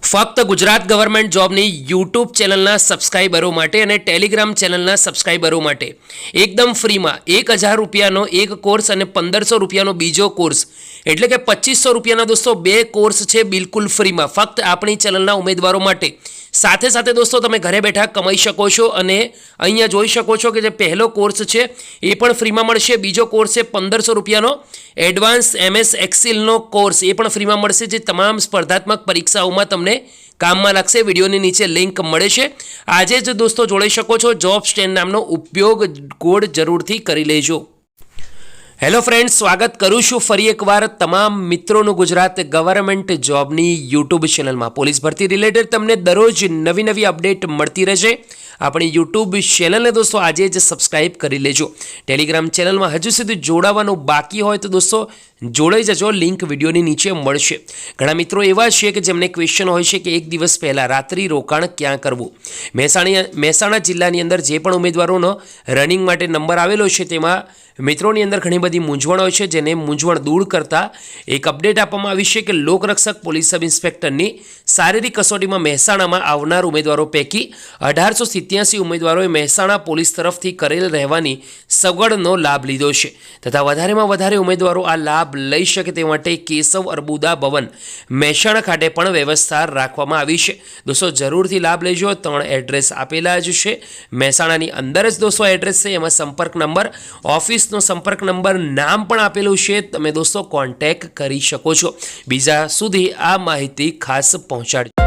ફક્ત Gujarat government જોબની YouTube ચેનલના સબસ્ક્રાઈબરો માટે અને ટેલિગ્રામ ચેનલના સબસ્ક્રાઈબરો માટે એકદમ ફ્રીમાં 1000 રૂપિયાનો એક કોર્સ અને 1500 રૂપિયાનો બીજો કોર્સ એટલે કે 2500 રૂપિયાના દોસ્તો બે કોર્સ છે બિલકુલ ફ્રીમાં ફક્ત આપણી ચેનલના ઉમેદવારો માટે। સાથે સાથે દોસ્તો તમે ઘરે બેઠા કમાઈ શકો છો અને અહીંયા જોઈ શકો છો કે જે પહેલો કોર્સ છે એ પણ ફ્રીમાં મળશે। બીજો કોર્સ છે 1500 રૂપિયાનો એડવાન્સ MS એક્સેલનો કોર્સ એ પણ ફ્રીમાં મળશે, જે તમામ સ્પર્ધાત્મક પરીક્ષાઓમાં તમને કામમાં લાગશે। વિડીયોની નીચે લિંક મળે છે, આજે જ દોસ્તો જોડાઈ શકો છો। જોબ સ્ટેન્ડ નામનો ઉપયોગ કોડ જરૂરથી કરી લેજો। હેલો ફ્રેન્ડ્સ, સ્વાગત કરું છું ફરી એકવાર તમામ મિત્રોનું ગુજરાત ગવર્મેન્ટ જોબની યુટ્યુબ ચેનલમાં। પોલીસ ભરતી રિલેટેડ તમને દરરોજ નવી અપડેટ મળતી રહેશે। આપણી યુટ્યુબ ચેનલને દોસ્તો આજે જ સબસ્ક્રાઈબ કરી લેજો। ટેલિગ્રામ ચેનલમાં હજુ સુધી જોડાવાનું બાકી હોય તો દોસ્તો જોડાઈ જજો, લિંક વિડીયોની નીચે મળશે। ઘણા મિત્રો એવા છે કે જેમને ક્વેશ્ચન હોય છે કે એક દિવસ પહેલાં રાત્રિ રોકાણ ક્યાં કરવું। મહેસાણા જિલ્લાની અંદર જે પણ ઉમેદવારોનો રનિંગ માટે નંબર આવેલો છે તેમાં મિત્રોની અંદર ઘણી બધી મૂંઝવણ હોય છે, જેને મૂંઝવણ દૂર કરતા એક અપડેટ આપવામાં આવી છે કે લોકરક્ષક પોલીસ સબ ઇન્સ્પેક્ટરની શારીરિક કસોટીમાં મહેસાણામાં આવનાર ઉમેદવારો પૈકી 1887 ઉમેદવારોએ મહેસાણા પોલીસ તરફથી કરેલ રહેવાની સગવડનો લાભ લીધો છે તથા વધારેમાં વધારે ઉમેદવારો આ લાભ લઈ શકે તે માટે કેશવ અર્બુદા ભવન મહેસાણા ખાતે પણ વ્યવસ્થા રાખવામાં આવી છે। દોસ્તો જરૂરથી લાભ લેજો। 3 એડ્રેસ આપેલા જ છે, મહેસાણાની અંદર જ દોસ્તો એડ્રેસ છે, એમાં સંપર્ક નંબર, ઓફિસનો સંપર્ક નંબર, નામ પણ આપેલું છે, તમે દોસ્તો કોન્ટેક્ટ કરી શકો છો। બીજા સુધી આ માહિતી ખાસ પહોંચાડજો।